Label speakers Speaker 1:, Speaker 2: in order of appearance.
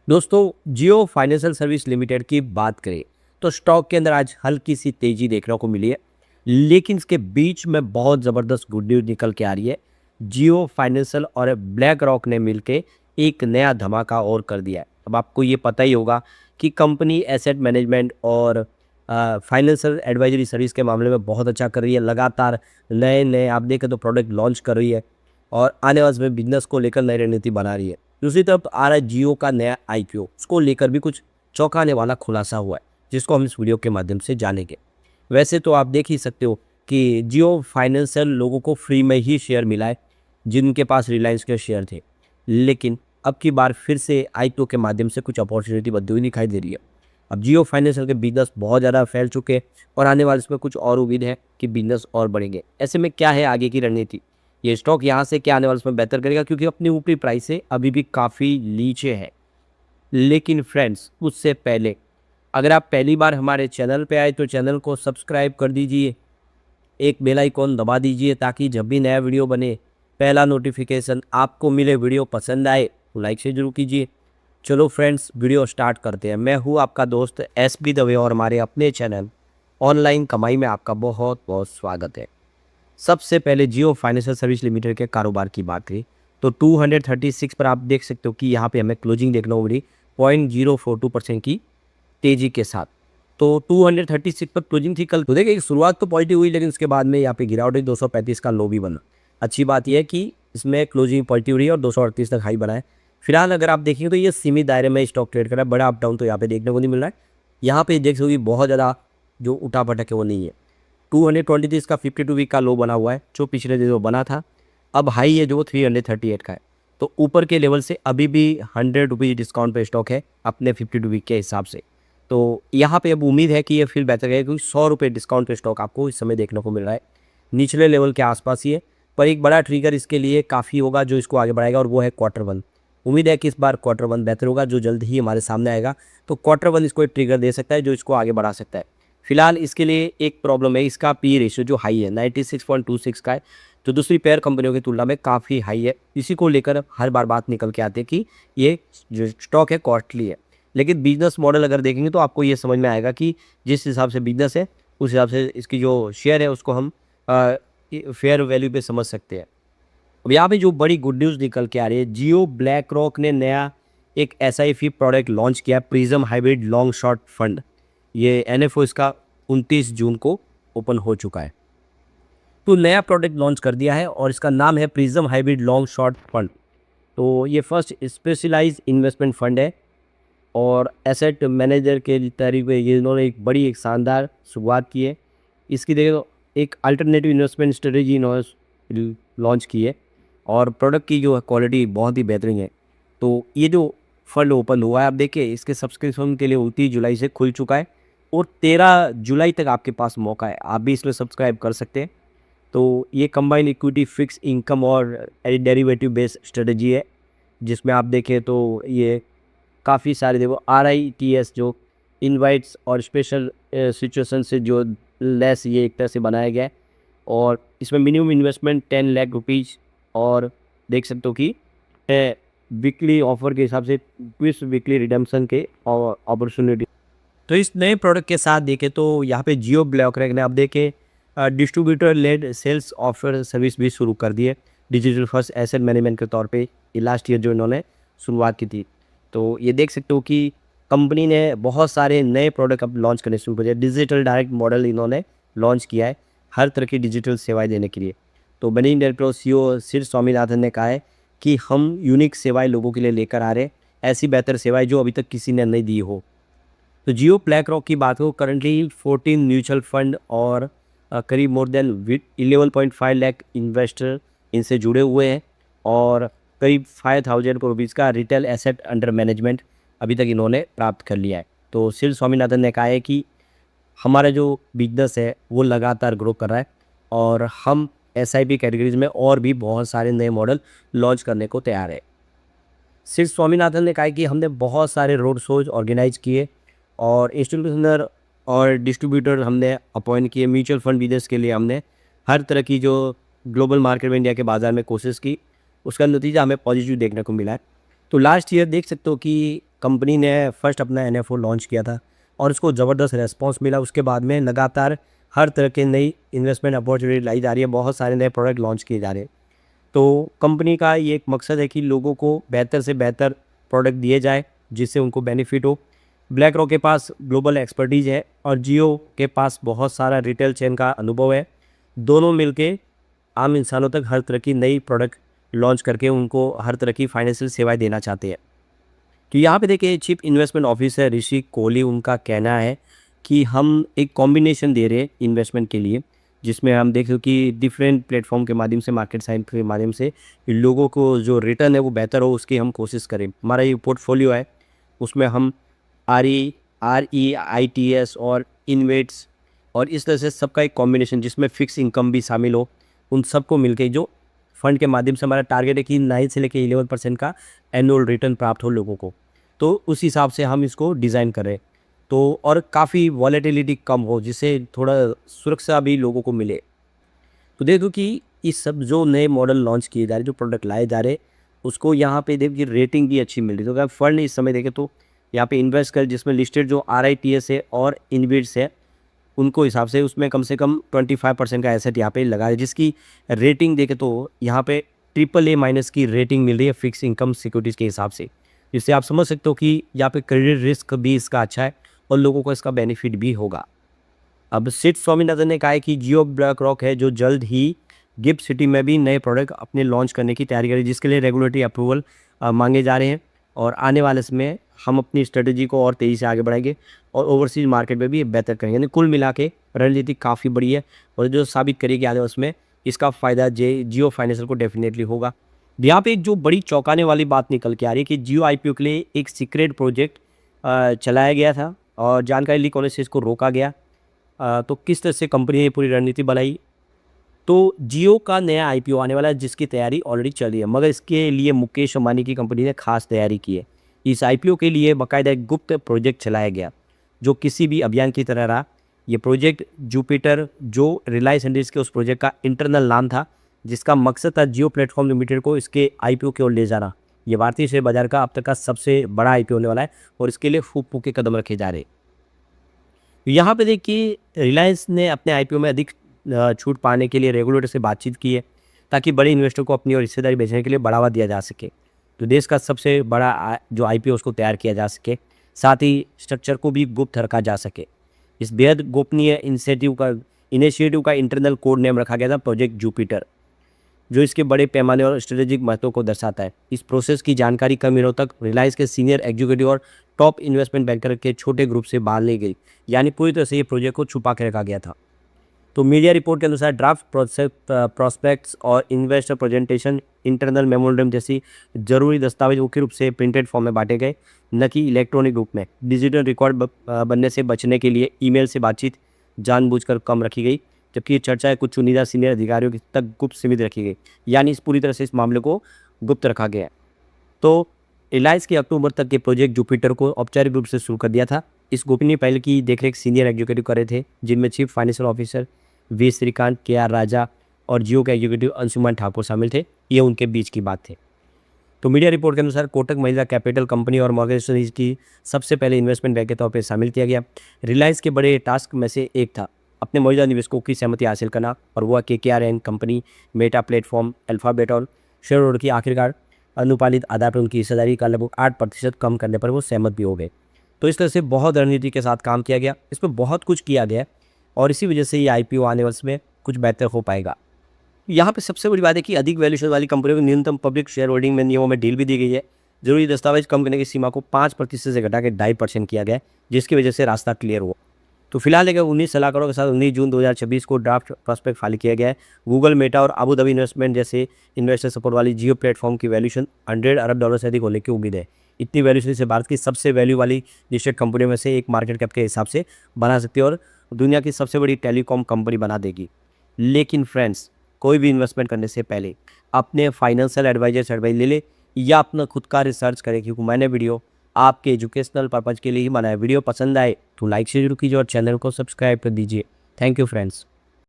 Speaker 1: दोस्तों, जियो financial service limited की बात करें तो स्टॉक के अंदर आज हल्की सी तेजी देखने को मिली है। लेकिन इसके बीच में बहुत ज़बरदस्त गुड न्यूज़ निकल के आ रही है। जियो फाइनेंशियल और ब्लैक रॉक ने मिलके एक नया धमाका और कर दिया है। अब आपको ये पता ही होगा कि कंपनी एसेट मैनेजमेंट और फाइनेंशियल एडवाइजरी सर्विस के मामले में बहुत अच्छा कर रही है। लगातार नए नए आप देखें तो प्रोडक्ट लॉन्च कर रही है और आने वाले समय बिजनेस को लेकर नई रणनीति बना रही है। दूसरी तरफ आ रहा है जियो का नया आईपीओ, उसको लेकर भी कुछ चौंकाने वाला खुलासा हुआ है, जिसको हम इस वीडियो के माध्यम से जानेंगे। वैसे तो आप देख ही सकते हो कि जियो फाइनेंशियल लोगों को फ्री में ही शेयर मिला है, जिनके पास रिलायंस के शेयर थे। लेकिन अब की बार फिर से आईपीओ के माध्यम से कुछ अपॉर्चुनिटी बनती हुई दिखाई दे रही है। अब जियो फाइनेंशियल के बिजनेस बहुत ज़्यादा फैल चुके हैं और आने वाले इसमें कुछ और उम्मीद है कि बिजनेस और बढ़ेंगे। ऐसे में क्या है आगे की रणनीति? ये स्टॉक यहाँ से क्या आने वाले समय बेहतर करेगा, क्योंकि अपनी ऊपरी प्राइस से अभी भी काफ़ी नीचे है। लेकिन फ्रेंड्स, उससे पहले अगर आप पहली बार हमारे चैनल पे आए तो चैनल को सब्सक्राइब कर दीजिए, एक बेल आइकॉन दबा दीजिए ताकि जब भी नया वीडियो बने पहला नोटिफिकेशन आपको मिले। वीडियो पसंद आए तो लाइक से जरूर कीजिए। चलो फ्रेंड्स, वीडियो स्टार्ट करते हैं। मैं हूँ आपका दोस्त एसपी दवे और हमारे अपने चैनल ऑनलाइन कमाई में आपका बहुत बहुत स्वागत है। सबसे पहले जियो फाइनेंशियल सर्विस लिमिटेड के कारोबार की बात करें तो 236 पर आप देख सकते हो कि यहाँ पे हमें क्लोजिंग देखने को मिली 0.042% की तेजी के साथ। तो 236 पर क्लोजिंग थी कल। तो देखिए, शुरुआत तो पॉजिटिव हुई, लेकिन उसके बाद में यहाँ पे गिरावट हुई, 235 का लो भी बना। अच्छी बात यह है कि इसमें क्लोजिंग पॉजिटिव रही और 238 तक हाई बना है। फिलहाल अगर आप देखेंगे तो ये सीमित दायरे में स्टॉक ट्रेड कर रहा है, बड़ा अप डाउन तो यहाँ पे देखने को नहीं मिल रहा है। यहाँ पे देख सकते हो बहुत ज़्यादा जो उठा पटक है वो नहीं है। 223 का 52 वीक का लो बना हुआ है, जो पिछले दिनों बना था। अब हाई है जो 338 का है। तो ऊपर के लेवल से अभी भी 100 रुपीज़ डिस्काउंट पे स्टॉक है अपने 52 वीक के हिसाब से। तो यहाँ पे अब उम्मीद है कि ये फिर बेहतर है, क्योंकि 100 रुपये डिस्काउंट पे स्टॉक आपको इस समय देखने को मिल रहा है। निचले लेवल के आसपास ही है, पर एक बड़ा ट्रिगर इसके लिए काफ़ी होगा जो इसको आगे बढ़ाएगा, और वो है Q1। उम्मीद है कि इस बार Q1 बेहतर होगा, जो जल्द ही हमारे सामने आएगा। तो Q1 इसको एक ट्रिगर दे सकता है जो इसको आगे बढ़ा सकता है। फिलहाल इसके लिए एक प्रॉब्लम है, इसका पी रेशियो जो हाई है 96.26 का है, जो दूसरी पेयर कंपनियों की तुलना में काफ़ी हाई है। इसी को लेकर हर बार बात निकल के आती है कि ये जो स्टॉक है कॉस्टली है। लेकिन बिजनेस मॉडल अगर देखेंगे तो आपको ये समझ में आएगा कि जिस हिसाब से बिजनेस है उस हिसाब से इसकी जो शेयर है उसको हम फेयर वैल्यू पे समझ सकते हैं। अब यहाँ पे जो बड़ी गुड न्यूज़ निकल के आ रही है, जियो ब्लैक रॉक ने नया एक एसआईपी प्रोडक्ट लॉन्च किया, prism hybrid long short fund. ये एनएफओ इसका 29 जून को ओपन हो चुका है। तो नया प्रोडक्ट लॉन्च कर दिया है और इसका नाम है prism hybrid long short fund. तो ये फर्स्ट स्पेशलाइज्ड इन्वेस्टमेंट फंड है और एसेट मैनेजर के तरीके ये इन्होंने एक शानदार शुरुआत की है। इसकी देखें तो एक अल्टरनेटिव इन्वेस्टमेंट स्ट्रेटजी इन्होंने लॉन्च की है और प्रोडक्ट की जो क्वालिटी बहुत ही बेहतरीन है। तो ये जो फंड ओपन हुआ है, आप देखिए इसके सब्सक्रिप्शन के लिए 29 जुलाई से खुल चुका है और 13 जुलाई तक आपके पास मौका है, आप भी इसमें सब्सक्राइब कर सकते हैं। तो ये कंबाइन इक्विटी फिक्स इनकम और डेरिवेटिव बेस्ड स्ट्रेटजी है, जिसमें आप देखें तो ये काफ़ी सारे देखो RITS जो इनवाइट्स और स्पेशल सिचुएशन से जो लेस ये एक तरह से बनाया गया है। और इसमें मिनिमम इन्वेस्टमेंट 10 लाख रुपीज़ और देख सकते हो कि वीकली ऑफर के हिसाब से 20 वीकली रिडम्पशन के अपॉर्चुनिटी। तो इस नए प्रोडक्ट के साथ देखें तो यहाँ पे जियो ब्लैक रॉक ने अब देखें distributor led sales offer service भी शुरू कर दी है, डिजिटल फर्स्ट एसेट मैनेजमेंट के तौर पे। ये लास्ट ईयर जो इन्होंने शुरुआत की थी। तो ये देख सकते हो कि कंपनी ने बहुत सारे नए प्रोडक्ट अब लॉन्च करने शुरू कर दिए। डिजिटल डायरेक्ट मॉडल इन्होंने लॉन्च किया है हर तरह की डिजिटल सेवाएं देने के लिए। तो मैनेजिंग डायरेक्टर CEO शिर स्वामीनाथन ने कहा है कि हम यूनिक सेवाएं लोगों के लिए लेकर आ रहे हैं, ऐसी बेहतर सेवाएं जो अभी तक किसी ने नहीं दी हो। तो जियो ब्लैक रॉक की बात हो, करंटली 14 म्यूचुअल फंड और करीब मोर देन 11.5 लाख इन्वेस्टर इनसे जुड़े हुए हैं और करीब 5,000 करोड़ रुपीज़ का रिटेल एसेट अंडर मैनेजमेंट अभी तक इन्होंने प्राप्त कर लिया है। तो शिव स्वामीनाथन ने कहा है कि हमारा जो बिजनेस है वो लगातार ग्रो कर रहा है और हम SIP कैटेगरीज में और भी बहुत सारे नए मॉडल लॉन्च करने को तैयार है। शिव स्वामीनाथन ने कहा है कि हमने बहुत सारे रोड शोज ऑर्गेनाइज किए और इंस्टीट्यूशनल और डिस्ट्रीब्यूटर हमने अपॉइंट किए। म्यूचुअल फंड बिजनेस के लिए हमने हर तरह की जो ग्लोबल मार्केट में इंडिया के बाज़ार में कोशिश की, उसका नतीजा हमें पॉजिटिव देखने को मिला है। तो लास्ट ईयर देख सकते हो कि कंपनी ने फर्स्ट अपना NFO लॉन्च किया था और उसको ज़बरदस्त रेस्पॉन्स मिला। उसके बाद में लगातार हर तरह की नई इन्वेस्टमेंट अपॉर्चुनिटी लाई जा रही है, बहुत सारे नए प्रोडक्ट लॉन्च किए जा रहे हैं। तो कंपनी का ये एक मकसद है कि लोगों को बेहतर से बेहतर प्रोडक्ट दिए जाए जिससे उनको बेनिफिट हो। ब्लैक रॉक के पास ग्लोबल एक्सपर्टीज़ है और जियो के पास बहुत सारा रिटेल चेन का अनुभव है। दोनों मिलके आम इंसानों तक हर तरह की नई प्रोडक्ट लॉन्च करके उनको हर तरह की फाइनेंशियल सेवाएं देना चाहते हैं। तो यहाँ पे देखिए चीफ इन्वेस्टमेंट ऑफिसर ऋषि कोहली, उनका कहना है कि हम एक कॉम्बिनेशन दे रहे हैं इन्वेस्टमेंट के लिए, जिसमें हम देखें कि डिफरेंट प्लेटफॉर्म के माध्यम से, मार्केट साइंस के माध्यम से लोगों को जो रिटर्न है वो बेहतर हो, उसकी हम कोशिश करें। हमारा ये पोर्टफोलियो है, उसमें हम REITs और इन्वेट्स और इस तरह से सबका एक कॉम्बिनेशन जिसमें फिक्स इनकम भी शामिल हो, उन सबको मिलके जो फंड के माध्यम से हमारा टारगेट है कि 9 से लेकर 11% का एनुअल रिटर्न प्राप्त हो लोगों को। तो उस हिसाब से हम इसको डिज़ाइन कर रहे हैं। तो और काफ़ी वॉलेटिलिटी कम हो, जिससे थोड़ा सुरक्षा भी लोगों को मिले। तो देखो कि इस सब जो नए मॉडल लॉन्च किए जा रहे हैं, जो प्रोडक्ट लाए जा रहे हैं, उसको यहाँ पे देखिए रेटिंग भी अच्छी मिल रही है। तो अगर फंड इस समय देखें तो यहाँ पे इन्वेस्ट कर जिसमें लिस्टेड जो RITs है और इन्वेट्स है, उनको हिसाब से उसमें कम से कम 25% का एसेट यहाँ पे लगा है, जिसकी रेटिंग देखें तो यहाँ पे AAA- की रेटिंग मिल रही है फिक्स इनकम सिक्योरिटीज़ के हिसाब से। जिससे आप समझ सकते हो कि यहाँ पे क्रेडिट रिस्क भी इसका अच्छा है और लोगों को इसका बेनिफिट भी होगा। अब सिड स्वामीनाथन ने कहा है कि जियो ब्लैक रॉक है जो जल्द ही गिफ्ट सिटी में भी नए प्रोडक्ट अपने लॉन्च करने की तैयारी करें, जिसके लिए रेगुलेटरी अप्रूवल मांगे जा रहे हैं और आने वाले समय हम अपनी स्ट्रेटजी को और तेज़ी से आगे बढ़ाएंगे और ओवरसीज मार्केट में भी बेहतर करेंगे। यानी कुल मिला के रणनीति काफ़ी बड़ी है और जो साबित करेगी आगे उसमें इसका फ़ायदा जियो फाइनेंशियल को डेफिनेटली होगा। यहाँ पे एक जो बड़ी चौंकाने वाली बात निकल के आ रही है कि जियो IPO के लिए एक सीक्रेट प्रोजेक्ट चलाया गया था और जानकारी लीक होने से इसको रोका गया। तो किस तरह से कंपनी ने पूरी रणनीति बनाई। तो जियो का नया IPO आने वाला है जिसकी तैयारी ऑलरेडी चल रही है, मगर इसके लिए मुकेश अंबानी की कंपनी ने खास तैयारी की है। इस IPO के लिए बाकायदा एक गुप्त प्रोजेक्ट चलाया गया जो किसी भी अभियान की तरह रहा। ये प्रोजेक्ट जुपिटर, जो रिलायंस इंडस्ट्रीज के उस प्रोजेक्ट का इंटरनल नाम था, जिसका मकसद था जियो प्लेटफॉर्म लिमिटेड को इसके IPO की ओर ले जाना। ये भारतीय शेयर बाजार का अब तक का सबसे बड़ा IPO होने वाला है और इसके लिए फूक फूक के कदम रखे जा रहे हैं। यहाँ पे देखिए रिलायंस ने अपने IPO में अधिक छूट पाने के लिए रेगुलेटर से बातचीत की है ताकि बड़े इन्वेस्टर को अपनी और हिस्सेदारी बेचने के लिए बढ़ावा दिया जा सके। तो देश का सबसे बड़ा जो IPO उसको तैयार किया जा सके, साथ ही स्ट्रक्चर को भी गुप्त रखा जा सके। इस बेहद गोपनीय इनिशिएटिव का इंटरनल कोड नेम रखा गया था प्रोजेक्ट जुपिटर, जो इसके बड़े पैमाने और स्ट्रेटेजिक महत्व को दर्शाता है। इस प्रोसेस की जानकारी कम दिनों तक रिलायंस के सीनियर एग्जीक्यूटिव और टॉप इन्वेस्टमेंट बैंकर के छोटे ग्रुप से बाहर ली गई, यानी पूरी तरह से ये प्रोजेक्ट को छुपा के रखा गया था। तो मीडिया रिपोर्ट के अनुसार ड्राफ्ट प्रोस्पेक्ट्स और इन्वेस्टर प्रेजेंटेशन, इंटरनल मेमोरेंडम जैसी जरूरी दस्तावेज मुख्य रूप से प्रिंटेड फॉर्म में बांटे गए, न कि इलेक्ट्रॉनिक रूप में। डिजिटल रिकॉर्ड बनने से बचने के लिए ईमेल से बातचीत जानबूझकर कम रखी गई, जबकि ये चर्चाएं कुछ चुनिंदा सीनियर अधिकारियों तक गुप्त सीमित रखी गई, यानी इस पूरी तरह से इस मामले को गुप्त रखा गया है। तो रिलायंस के अक्टूबर तक के प्रोजेक्ट जुपिटर को औपचारिक रूप से शुरू कर दिया था। इस गोपनीय पहल की देखरेख सीनियर एग्जीक्यूटिव कर रहे थे, जिनमें chief financial officer V Srikanth, KR Raja और जियो के एग्जीक्यूटिव अंशुमान ठाकुर शामिल थे। ये उनके बीच की बात थी। तो मीडिया रिपोर्ट के अनुसार कोटक महिंद्रा कैपिटल कंपनी और मॉर्गन स्टैनली की सबसे पहले इन्वेस्टमेंट बैंक के तौर पर शामिल किया गया। रिलायंस के बड़े टास्क में से एक था अपने मौजूदा निवेशकों की सहमति हासिल करना, और वह KKR company, Meta platform, alphabet और शेयर होल्डर की आखिरकार अनुपालित आधार पर उनकी हिस्सेदारी का लगभग 8% कम करने पर वो सहमत भी हो गए। तो इस तरह से बहुत रणनीति के साथ काम किया गया, इस पर बहुत कुछ किया गया और इसी वजह से ये IPO आने वाले में कुछ बेहतर हो पाएगा। यहाँ पे सबसे बड़ी बात है कि अधिक वैल्यूएशन वाली कंपनियों को न्यूनतम पब्लिक शेयर होल्डिंग में नियमों में डील भी दी गई है। जरूरी दस्तावेज कम करने की सीमा को 5% से घटा के 2.5% किया गया है, जिसकी वजह से रास्ता क्लियर हुआ। तो फिलहाल एक 19 सलाहकारों के साथ 19 जून 2026 को ड्राफ्ट प्रॉस्पेक्ट फाइल किया गया है। गूगल, मेटा और अबू धाबी इन्वेस्टमेंट जैसे इन्वेस्टर सपोर्ट वाली जियो प्लेटफॉर्म की वैल्यूएशन $100 अरब से अधिक होने की उम्मीद है। इतनी वैल्यूएशन से भारत की सबसे वैल्यू वाली लिस्टेड कंपनियों में से एक मार्केट कैप के हिसाब से बना सकती है और दुनिया की सबसे बड़ी टेलीकॉम कंपनी बना देगी। लेकिन फ्रेंड्स, कोई भी इन्वेस्टमेंट करने से पहले अपने फाइनेंशियल एडवाइजर से एडवाइस ले ले या अपना खुद का रिसर्च करें, क्योंकि मैंने वीडियो आपके एजुकेशनल पर्पज़ के लिए ही बनाया। वीडियो पसंद आए तो लाइक से जरूर कीजिए और चैनल को सब्सक्राइब कर दीजिए। Thank you friends.